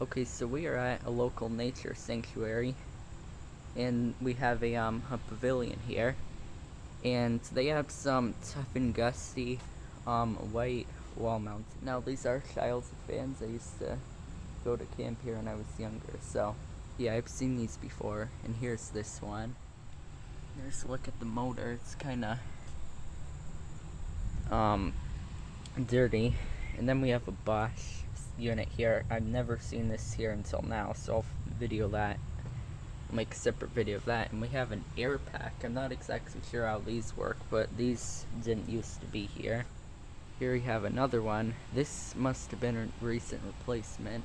Okay, so we are at a local nature sanctuary, and we have a pavilion here, and they have some Tuff and Gusty, white wall mounts. Now these are childhood fans. I used to go to camp here when I was younger, so yeah, I've seen these before, and here's this one. There's a look at the motor. It's kinda dirty. And then we have a Bosch unit here. I've never seen this here until now, so I'll video that. I'll make a separate video of that. And we have an AirPac. I'm not exactly sure how these work, but these didn't used to be here. Here we have another one. This must have been a recent replacement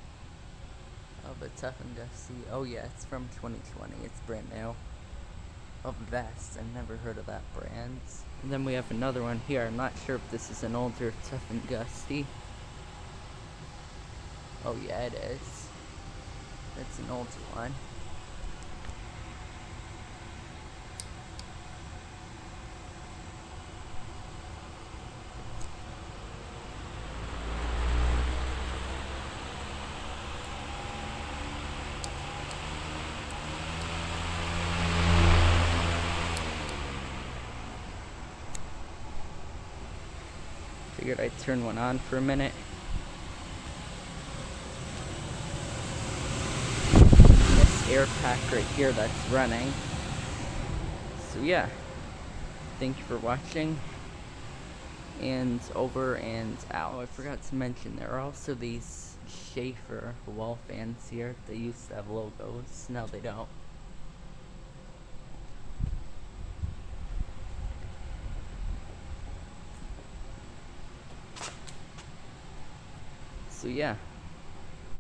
of a Tuff and Gusty. Oh yeah, it's from 2020. It's brand new. Of VES. I've never heard of that brand. And then we have another one here. I'm not sure if this is an older Tuff and Gusty. Oh yeah, it is. It's an older one. Figured I'd turn one on for a minute. This AirPac right here that's running. So yeah, thank you for watching, and over and out. Oh, I forgot to mention, there are also these Schaefer wall fans here. They used to have logos, now they don't. So yeah.